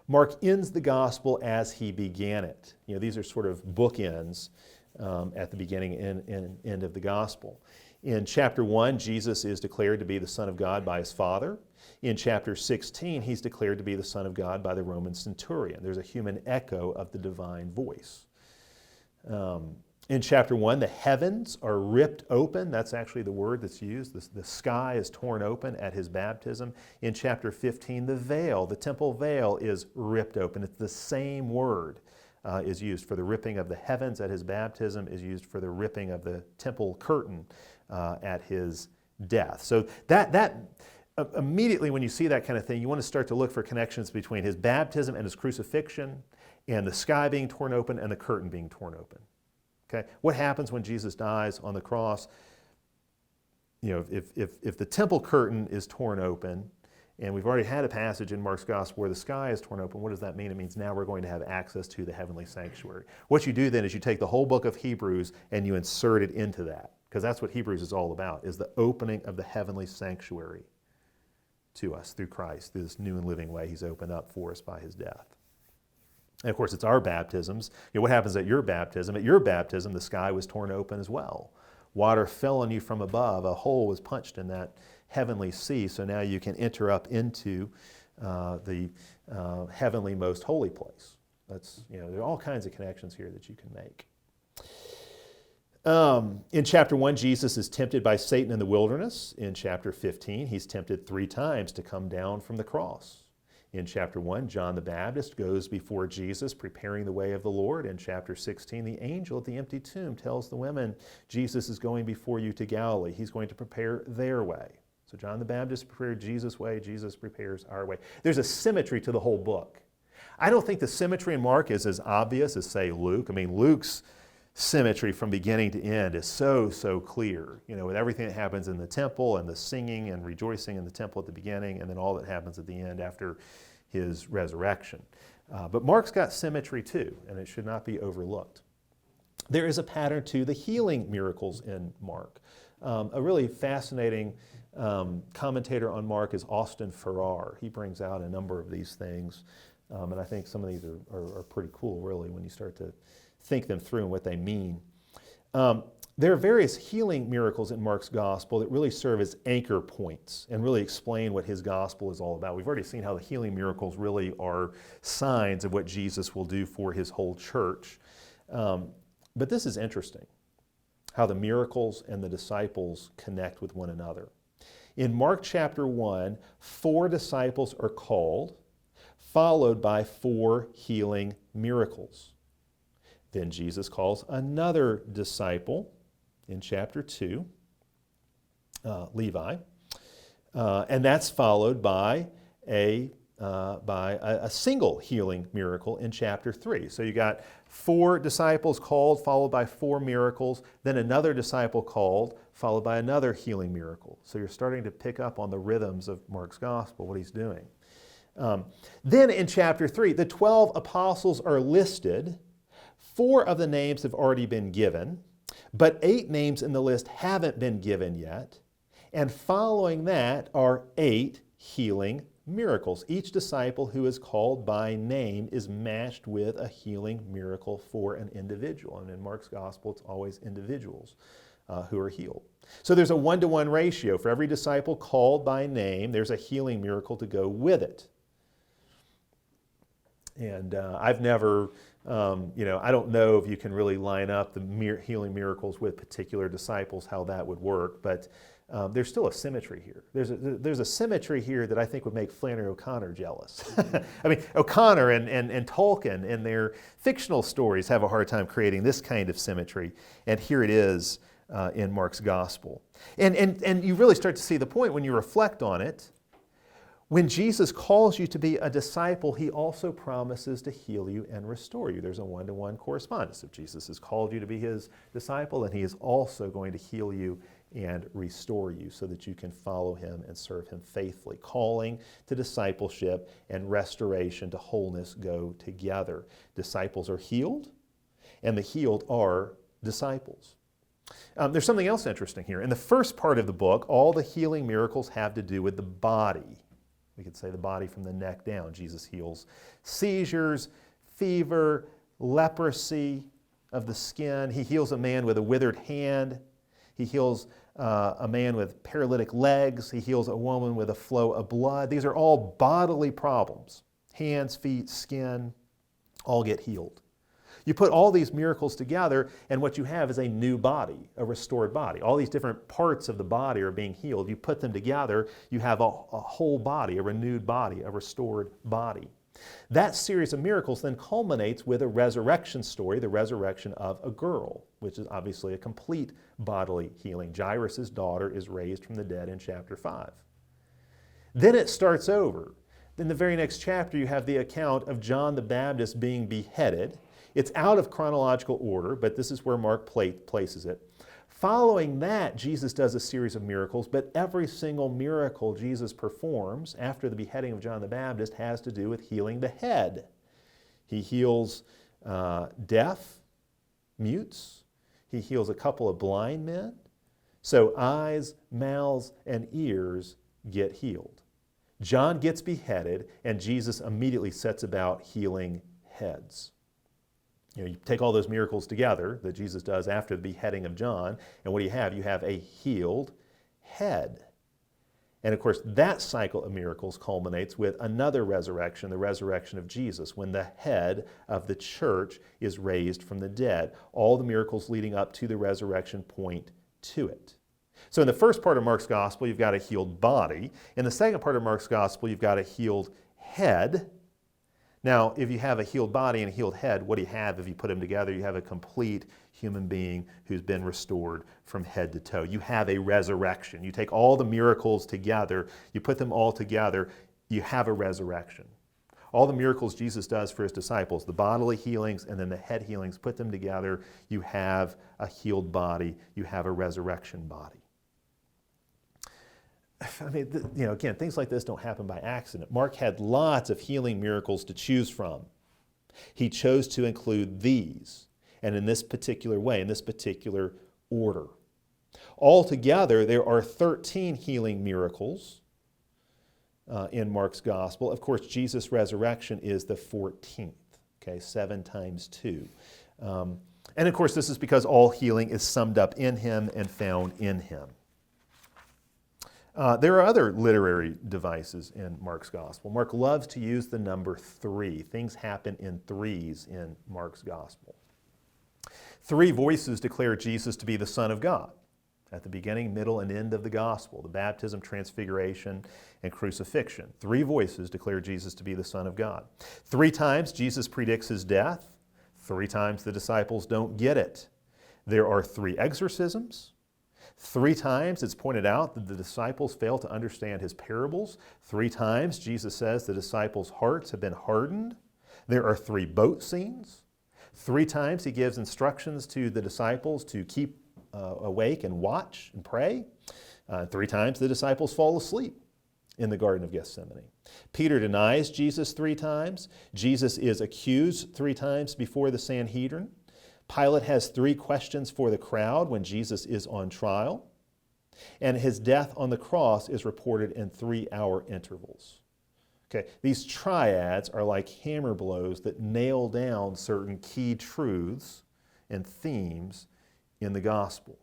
Mark ends the gospel as he began it. These are sort of bookends at the beginning and end of the gospel. In chapter 1, Jesus is declared to be the Son of God by his Father. In chapter 16, he's declared to be the Son of God by the Roman centurion. There's a human echo of the divine voice. In chapter 1, the heavens are ripped open. That's actually the word that's used. The sky is torn open at his baptism. In chapter 15, the temple veil is ripped open. It's the same word is used for the ripping of the heavens at his baptism, is used for the ripping of the temple curtain at his death. So that immediately when you see that kind of thing, you want to start to look for connections between his baptism and his crucifixion, and the sky being torn open and the curtain being torn open. Okay, what happens when Jesus dies on the cross? If the temple curtain is torn open, and we've already had a passage in Mark's gospel where the sky is torn open, what does that mean? It means now we're going to have access to the heavenly sanctuary. What you do then is you take the whole book of Hebrews and you insert it into that, because that's what Hebrews is all about, is the opening of the heavenly sanctuary to us through Christ, through this new and living way he's opened up for us by his death. And of course, it's our baptisms. What happens at your baptism? At your baptism, the sky was torn open as well. Water fell on you from above. A hole was punched in that heavenly sea, so now you can enter up into the heavenly most holy place. There are all kinds of connections here that you can make. In chapter 1, Jesus is tempted by Satan in the wilderness. In chapter 15, he's tempted 3 times to come down from the cross. In chapter 1, John the Baptist goes before Jesus, preparing the way of the Lord. In chapter 16, the angel at the empty tomb tells the women, Jesus is going before you to Galilee. He's going to prepare their way. So John the Baptist prepared Jesus' way. Jesus prepares our way. There's a symmetry to the whole book. I don't think the symmetry in Mark is as obvious as, say, Luke. I mean, Luke's symmetry from beginning to end is so clear, with everything that happens in the temple and the singing and rejoicing in the temple at the beginning, and then all that happens at the end after his resurrection. But Mark's got symmetry too, and it should not be overlooked. There is a pattern to the healing miracles in Mark. A really fascinating commentator on Mark is Austin Farrar. He brings out a number of these things, and I think some of these are pretty cool, really, when you start to think them through and what they mean. There are various healing miracles in Mark's gospel that really serve as anchor points and really explain what his gospel is all about. We've already seen how the healing miracles really are signs of what Jesus will do for his whole church. But this is interesting, how the miracles and the disciples connect with one another. In Mark chapter 1, 4 disciples are called, followed by 4 healing miracles. Then Jesus calls another disciple in chapter 2, Levi, and that's followed by a single healing miracle in chapter 3. So you got 4 disciples called, followed by 4 miracles, then another disciple called, followed by another healing miracle. So you're starting to pick up on the rhythms of Mark's gospel, what he's doing. Then in chapter 3, the 12 apostles are listed. 4 of the names have already been given, but 8 names in the list haven't been given yet. And following that are 8 healing miracles. Each disciple who is called by name is matched with a healing miracle for an individual. And in Mark's gospel, it's always individuals who are healed. So there's a 1-to-1 ratio. For every disciple called by name, there's a healing miracle to go with it. And I've never, I don't know if you can really line up the healing miracles with particular disciples, how that would work, but there's still a symmetry here. There's a symmetry here that I think would make Flannery O'Connor jealous. I mean, O'Connor and Tolkien in their fictional stories have a hard time creating this kind of symmetry, and here it is in Mark's gospel. And you really start to see the point when you reflect on it. When Jesus calls you to be a disciple, he also promises to heal you and restore you. There's a 1-to-1 correspondence. If Jesus has called you to be his disciple, then he is also going to heal you and restore you so that you can follow him and serve him faithfully. Calling to discipleship and restoration to wholeness go together. Disciples are healed, and the healed are disciples. There's something else interesting here. In the first part of the book, all the healing miracles have to do with the body. We could say the body from the neck down. Jesus heals seizures, fever, leprosy of the skin. He heals a man with a withered hand. He heals a man with paralytic legs. He heals a woman with a flow of blood. These are all bodily problems. Hands, feet, skin, all get healed. You put all these miracles together, and what you have is a new body, a restored body. All these different parts of the body are being healed. You put them together, you have a whole body, a renewed body, a restored body. That series of miracles then culminates with a resurrection story, the resurrection of a girl, which is obviously a complete bodily healing. Jairus' daughter is raised from the dead in chapter 5. Then it starts over. In the very next chapter, you have the account of John the Baptist being beheaded. It's out of chronological order, but this is where Mark places it. Following that, Jesus does a series of miracles, but every single miracle Jesus performs after the beheading of John the Baptist has to do with healing the head. He heals deaf, mutes. He heals a couple of blind men. So eyes, mouths, and ears get healed. John gets beheaded, and Jesus immediately sets about healing heads. You take all those miracles together that Jesus does after the beheading of John, and what do you have? You have a healed head. And of course, that cycle of miracles culminates with another resurrection, the resurrection of Jesus, when the head of the church is raised from the dead. All the miracles leading up to the resurrection point to it. So in the first part of Mark's gospel, you've got a healed body. In the second part of Mark's gospel, you've got a healed head. Now, if you have a healed body and a healed head, what do you have if you put them together? You have a complete human being who's been restored from head to toe. You have a resurrection. You take all the miracles together, you put them all together, you have a resurrection. All the miracles Jesus does for his disciples, the bodily healings and then the head healings, put them together, you have a healed body, you have a resurrection body. I mean, again, things like this don't happen by accident. Mark had lots of healing miracles to choose from. He chose to include these, and in this particular way, in this particular order. Altogether, there are 13 healing miracles in Mark's gospel. Of course, Jesus' resurrection is the 14th, okay, 7 times 2. And of course, this is because all healing is summed up in him and found in him. There are other literary devices in Mark's gospel. Mark loves to use the number 3. Things happen in threes in Mark's gospel. 3 voices declare Jesus to be the Son of God at the beginning, middle, and end of the gospel, the baptism, transfiguration, and crucifixion. 3 voices declare Jesus to be the Son of God. 3 times Jesus predicts his death. 3 times the disciples don't get it. There are 3 exorcisms. 3 times it's pointed out that the disciples fail to understand his parables. 3 times Jesus says the disciples' hearts have been hardened. There are 3 boat scenes. 3 times he gives instructions to the disciples to keep awake and watch and pray. 3 times the disciples fall asleep in the Garden of Gethsemane. Peter denies Jesus 3 times. Jesus is accused 3 times before the Sanhedrin. Pilate has 3 questions for the crowd when Jesus is on trial. And his death on the cross is reported in 3-hour intervals. Okay, these triads are like hammer blows that nail down certain key truths and themes in the gospel.